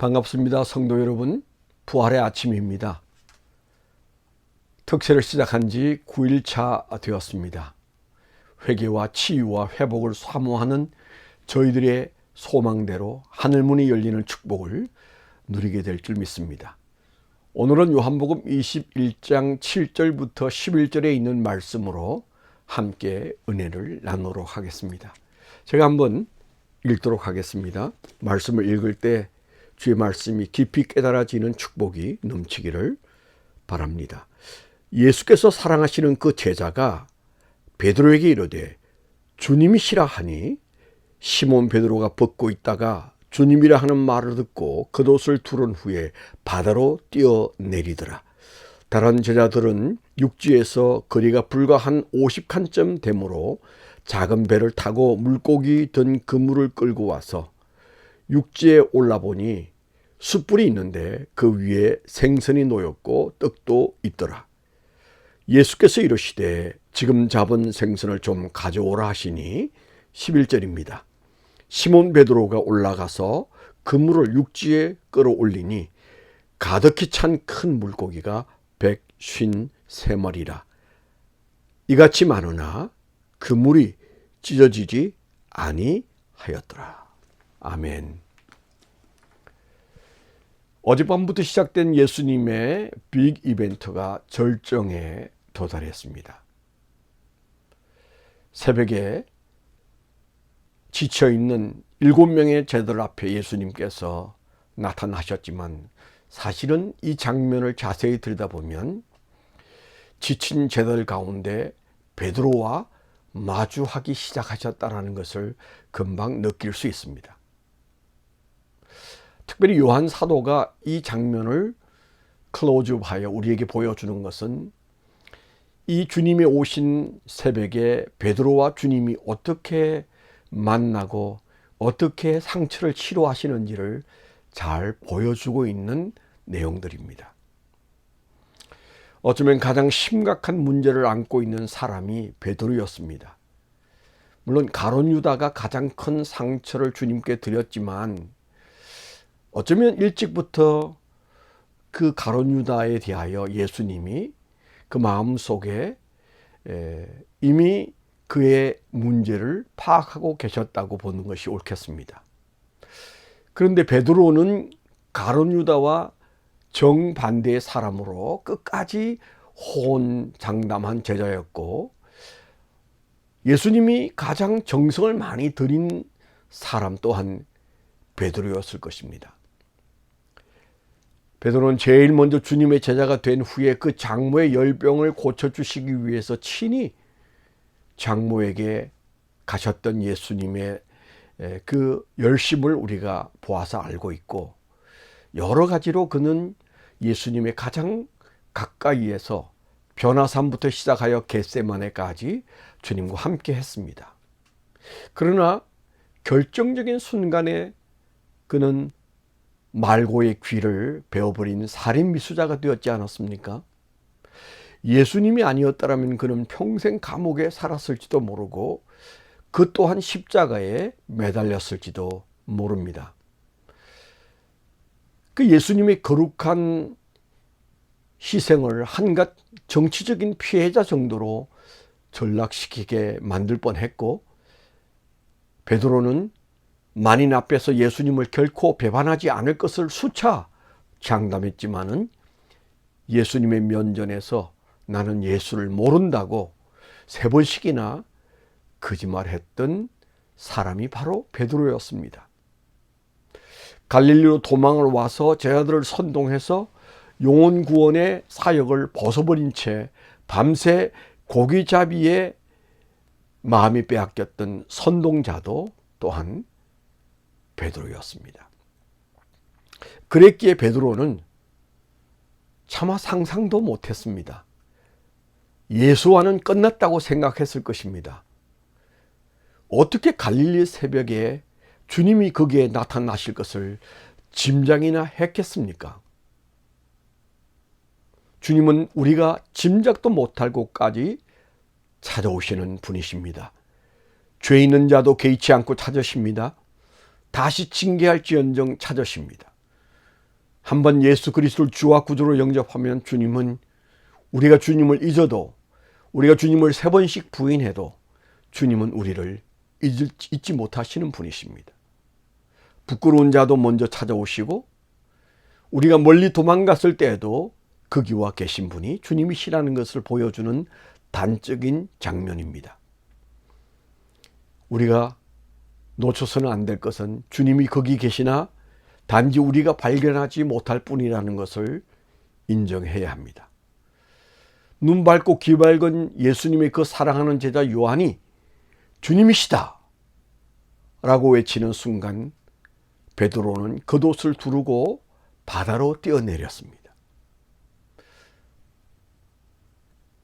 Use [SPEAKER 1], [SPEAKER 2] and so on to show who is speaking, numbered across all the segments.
[SPEAKER 1] 반갑습니다. 성도 여러분, 부활의 아침입니다. 특세를 시작한 지 9일차 되었습니다. 회개와 치유와 회복을 사모하는 저희들의 소망대로 하늘문이 열리는 축복을 누리게 될 줄 믿습니다. 오늘은 요한복음 21장 7절부터 11절에 있는 말씀으로 함께 은혜를 나누도록 하겠습니다. 제가 한번 읽도록 하겠습니다. 말씀을 읽을 때 주의 말씀이 깊이 깨달아지는 축복이 넘치기를 바랍니다. 예수께서 사랑하시는 그 제자가 베드로에게 이르되 주님이시라 하니 시몬 베드로가 벗고 있다가 주님이라 하는 말을 듣고 겉옷을 두른 후에 바다로 뛰어내리더라. 다른 제자들은 육지에서 거리가 불과 한 50칸쯤 되므로 작은 배를 타고 물고기 든 그물을 끌고 와서 육지에 올라보니 숯불이 있는데 그 위에 생선이 놓였고 떡도 있더라. 예수께서 이르시되 지금 잡은 생선을 좀 가져오라 하시니 11절입니다. 시몬 베드로가 올라가서 그물을 육지에 끌어올리니 가득히 찬 큰 물고기가 153마리라. 이같이 많으나 그물이 찢어지지 아니하였더라. 아멘. 어젯밤부터 시작된 예수님의 빅 이벤트가 절정에 도달했습니다. 새벽에 지쳐있는 7명의 제자들 앞에 예수님께서 나타나셨지만 사실은 이 장면을 자세히 들여다보면 지친 제자들 가운데 베드로와 마주하기 시작하셨다는 것을 금방 느낄 수 있습니다. 특별히 요한 사도가 이 장면을 클로즈업하여 우리에게 보여주는 것은 이 주님이 오신 새벽에 베드로와 주님이 어떻게 만나고 어떻게 상처를 치료하시는지를 잘 보여주고 있는 내용들입니다. 어쩌면 가장 심각한 문제를 안고 있는 사람이 베드로였습니다. 물론 가룟 유다가 가장 큰 상처를 주님께 드렸지만 어쩌면 일찍부터 그 가룟 유다에 대하여 예수님이 그 마음속에 이미 그의 문제를 파악하고 계셨다고 보는 것이 옳겠습니다. 그런데 베드로는 가룟 유다와 정반대의 사람으로 끝까지 호언장담한 제자였고 예수님이 가장 정성을 많이 들인 사람 또한 베드로였을 것입니다. 베드로는 제일 먼저 주님의 제자가 된 후에 그 장모의 열병을 고쳐주시기 위해서 친히 장모에게 가셨던 예수님의 그 열심을 우리가 보아서 알고 있고 여러 가지로 그는 예수님의 가장 가까이에서 변화산부터 시작하여 겟세마네까지 주님과 함께 했습니다. 그러나 결정적인 순간에 그는 말고의 귀를 베어버린 살인 미수자가 되었지 않았습니까? 예수님이 아니었다면 그는 평생 감옥에 살았을지도 모르고 그 또한 십자가에 매달렸을지도 모릅니다. 그 예수님의 거룩한 희생을 한갓 정치적인 피해자 정도로 전락시키게 만들 뻔했고 베드로는 만인 앞에서 예수님을 결코 배반하지 않을 것을 수차 장담했지만은 예수님의 면전에서 나는 예수를 모른다고 3번씩이나 거짓말했던 사람이 바로 베드로였습니다. 갈릴리로 도망을 와서 제자들을 선동해서 영혼 구원의 사역을 벗어버린 채 밤새 고기잡이에 마음이 빼앗겼던 선동자도 또한 베드로였습니다. 그랬기에 베드로는 차마 상상도 못했습니다. 예수와는 끝났다고 생각했을 것입니다. 어떻게 갈릴리 새벽에 주님이 거기에 나타나실 것을 짐작이나 했겠습니까? 주님은 우리가 짐작도 못할 곳까지 찾아오시는 분이십니다. 죄 있는 자도 개의치 않고 찾으십니다. 다시 징계할지언정 찾으십니다. 한번 예수 그리스도를 주와 구주로 영접하면 주님은 우리가 주님을 잊어도, 우리가 주님을 3번씩 부인해도 주님은 우리를 잊지 못하시는 분이십니다. 부끄러운 자도 먼저 찾아오시고 우리가 멀리 도망갔을 때에도 거기와 계신 분이 주님이시라는 것을 보여주는 단적인 장면입니다. 우리가 놓쳐서는 안 될 것은 주님이 거기 계시나 단지 우리가 발견하지 못할 뿐이라는 것을 인정해야 합니다. 눈 밝고 귀 밝은 예수님의 그 사랑하는 제자 요한이 주님이시다 라고 외치는 순간 베드로는 겉옷을 두르고 바다로 뛰어내렸습니다.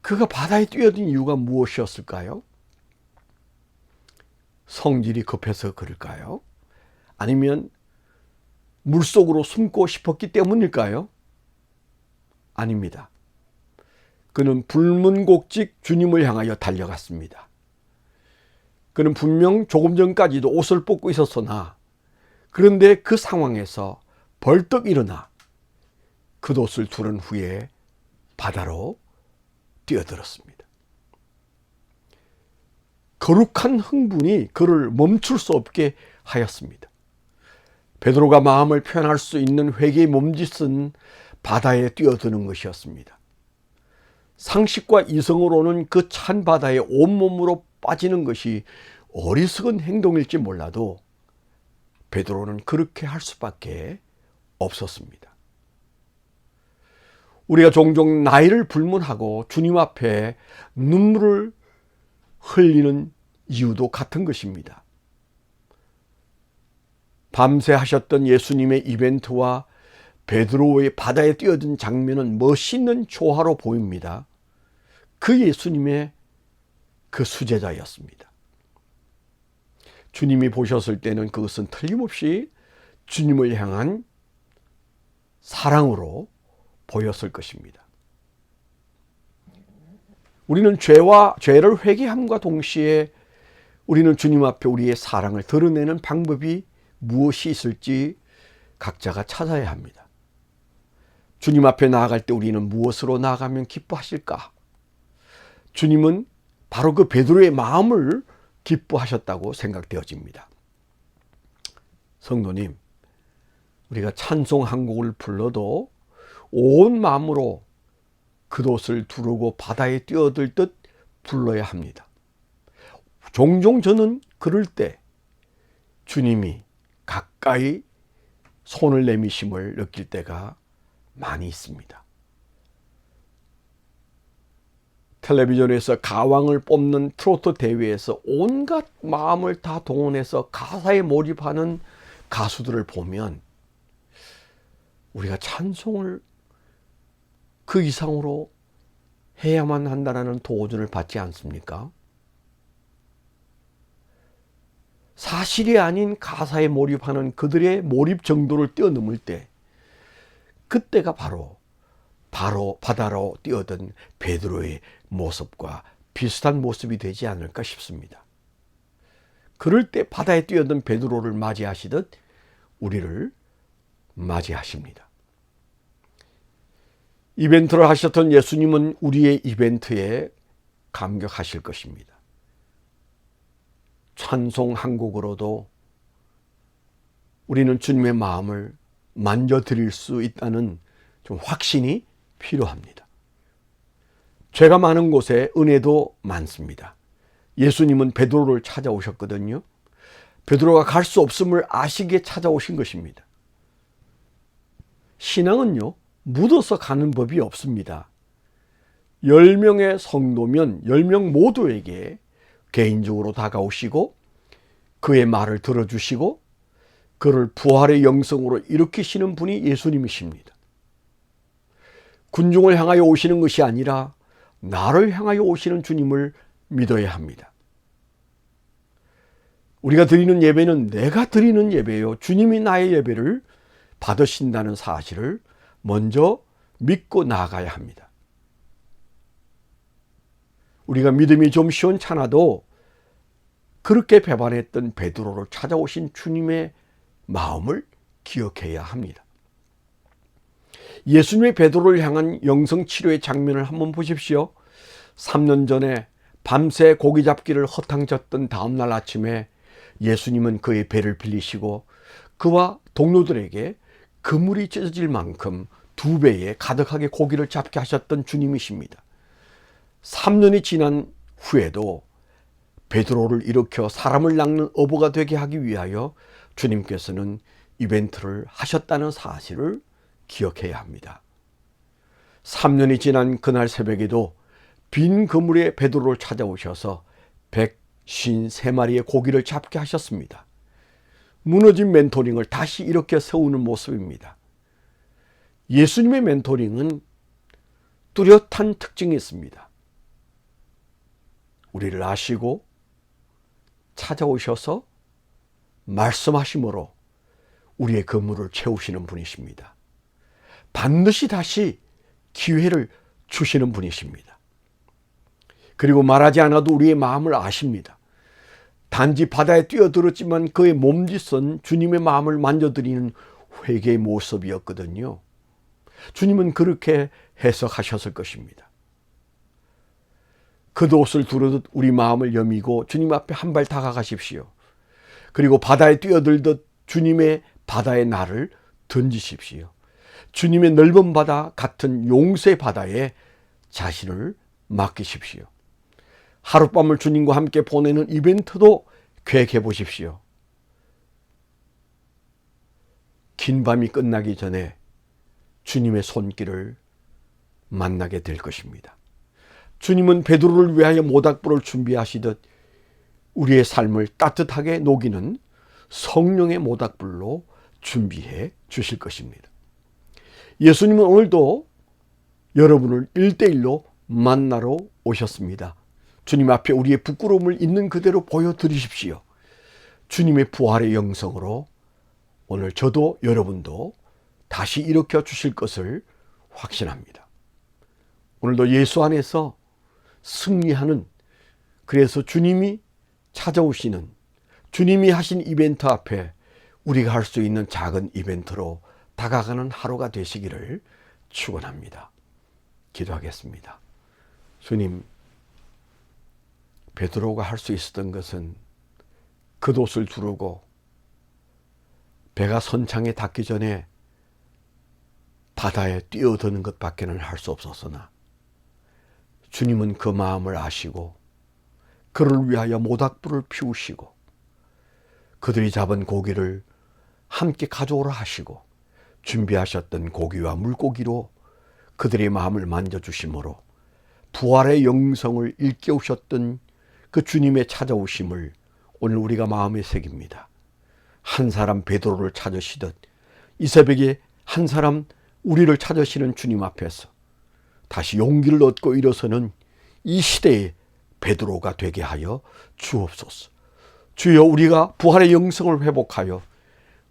[SPEAKER 1] 그가 바다에 뛰어든 이유가 무엇이었을까요? 성질이 급해서 그럴까요? 아니면 물속으로 숨고 싶었기 때문일까요? 아닙니다. 그는 불문곡직 주님을 향하여 달려갔습니다. 그는 분명 조금 전까지도 옷을 벗고 있었으나 그런데 그 상황에서 벌떡 일어나 겉옷을 두른 후에 바다로 뛰어들었습니다. 거룩한 흥분이 그를 멈출 수 없게 하였습니다. 베드로가 마음을 표현할 수 있는 회개의 몸짓은 바다에 뛰어드는 것이었습니다. 상식과 이성으로는 그 찬 바다에 온몸으로 빠지는 것이 어리석은 행동일지 몰라도 베드로는 그렇게 할 수밖에 없었습니다. 우리가 종종 나이를 불문하고 주님 앞에 눈물을 흘리는 이유도 같은 것입니다. 밤새 하셨던 예수님의 이벤트와 베드로의 바다에 뛰어든 장면은 멋있는 조화로 보입니다. 그 예수님의 그 수제자였습니다. 주님이 보셨을 때는 그것은 틀림없이 주님을 향한 사랑으로 보였을 것입니다. 우리는 죄를 회개함과 동시에 우리는 주님 앞에 우리의 사랑을 드러내는 방법이 무엇이 있을지 각자가 찾아야 합니다. 주님 앞에 나아갈 때 우리는 무엇으로 나아가면 기뻐하실까? 주님은 바로 그 베드로의 마음을 기뻐하셨다고 생각되어집니다. 성도님, 우리가 찬송 한 곡을 불러도 온 마음으로 겉옷을 두르고 바다에 뛰어들 듯 불러야 합니다. 종종 저는 그럴 때 주님이 가까이 손을 내미심을 느낄 때가 많이 있습니다. 텔레비전에서 가왕을 뽑는 트로트 대회에서 온갖 마음을 다 동원해서 가사에 몰입하는 가수들을 보면 우리가 찬송을 그 이상으로 해야만 한다는 도전을 받지 않습니까? 사실이 아닌 가사에 몰입하는 그들의 몰입 정도를 뛰어넘을 때 그때가 바로 바다로 뛰어든 베드로의 모습과 비슷한 모습이 되지 않을까 싶습니다. 그럴 때 바다에 뛰어든 베드로를 맞이하시듯 우리를 맞이하십니다. 이벤트를 하셨던 예수님은 우리의 이벤트에 감격하실 것입니다. 찬송 한 곡으로도 우리는 주님의 마음을 만져드릴 수 있다는 좀 확신이 필요합니다. 죄가 많은 곳에 은혜도 많습니다. 예수님은 베드로를 찾아오셨거든요. 베드로가 갈 수 없음을 아시기에 찾아오신 것입니다. 신앙은요, 묻어서 가는 법이 없습니다. 10명의 성도면 10명 모두에게 개인적으로 다가오시고 그의 말을 들어주시고 그를 부활의 영성으로 일으키시는 분이 예수님이십니다. 군중을 향하여 오시는 것이 아니라 나를 향하여 오시는 주님을 믿어야 합니다. 우리가 드리는 예배는 내가 드리는 예배요, 주님이 나의 예배를 받으신다는 사실을 먼저 믿고 나아가야 합니다. 우리가 믿음이 좀 시원찮아도 그렇게 배반했던 베드로를 찾아오신 주님의 마음을 기억해야 합니다. 예수님의 베드로를 향한 영성치료의 장면을 한번 보십시오. 3년 전에 밤새 고기 잡기를 허탕쳤던 다음날 아침에 예수님은 그의 배를 빌리시고 그와 동료들에게 그물이 찢어질 만큼 2배에 가득하게 고기를 잡게 하셨던 주님이십니다. 3년이 지난 후에도 베드로를 일으켜 사람을 낚는 어부가 되게 하기 위하여 주님께서는 이벤트를 하셨다는 사실을 기억해야 합니다. 3년이 지난 그날 새벽에도 빈 그물에 베드로를 찾아오셔서 153마리의 고기를 잡게 하셨습니다. 무너진 멘토링을 다시 일으켜 세우는 모습입니다. 예수님의 멘토링은 뚜렷한 특징이 있습니다. 우리를 아시고 찾아오셔서 말씀하심으로 우리의 그물을 채우시는 분이십니다. 반드시 다시 기회를 주시는 분이십니다. 그리고 말하지 않아도 우리의 마음을 아십니다. 단지 바다에 뛰어들었지만 그의 몸짓은 주님의 마음을 만져드리는 회개의 모습이었거든요. 주님은 그렇게 해석하셨을 것입니다. 겉옷을 두르듯 우리 마음을 여미고 주님 앞에 한 발 다가가십시오. 그리고 바다에 뛰어들듯 주님의 바다의 날을 던지십시오. 주님의 넓은 바다 같은 용서의 바다에 자신을 맡기십시오. 하룻밤을 주님과 함께 보내는 이벤트도 계획해 보십시오. 긴 밤이 끝나기 전에 주님의 손길을 만나게 될 것입니다. 주님은 베드로를 위하여 모닥불을 준비하시듯 우리의 삶을 따뜻하게 녹이는 성령의 모닥불로 준비해 주실 것입니다. 예수님은 오늘도 여러분을 1대1로 만나러 오셨습니다. 주님 앞에 우리의 부끄러움을 있는 그대로 보여드리십시오. 주님의 부활의 영성으로 오늘 저도 여러분도 다시 일으켜 주실 것을 확신합니다. 오늘도 예수 안에서 승리하는, 그래서 주님이 찾아오시는, 주님이 하신 이벤트 앞에 우리가 할 수 있는 작은 이벤트로 다가가는 하루가 되시기를 축원합니다. 기도하겠습니다. 주님, 베드로가 할 수 있었던 것은 겉옷을 두르고 배가 선창에 닿기 전에 바다에 뛰어드는 것밖에는 할 수 없었으나 주님은 그 마음을 아시고 그를 위하여 모닥불을 피우시고 그들이 잡은 고기를 함께 가져오라 하시고 준비하셨던 고기와 물고기로 그들의 마음을 만져주심으로 부활의 영성을 일깨우셨던 그 주님의 찾아오심을 오늘 우리가 마음에 새깁니다. 한 사람 베드로를 찾으시듯 이 새벽에 한 사람 우리를 찾으시는 주님 앞에서 다시 용기를 얻고 일어서는 이 시대의 베드로가 되게 하여 주옵소서. 주여, 우리가 부활의 영성을 회복하여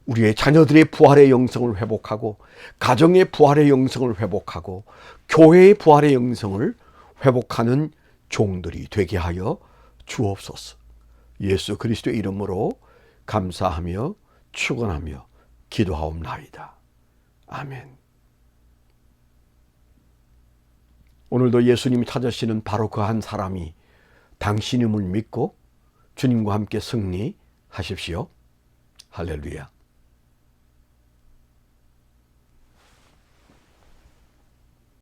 [SPEAKER 1] 우리의 자녀들의 부활의 영성을 회복하고 가정의 부활의 영성을 회복하고 교회의 부활의 영성을 회복하는 종들이 되게 하여 주옵소서. 예수 그리스도의 이름으로 감사하며 축원하며 기도하옵나이다. 아멘. 오늘도 예수님이 찾으시는 바로 그 한 사람이 당신임을 믿고 주님과 함께 승리하십시오. 할렐루야.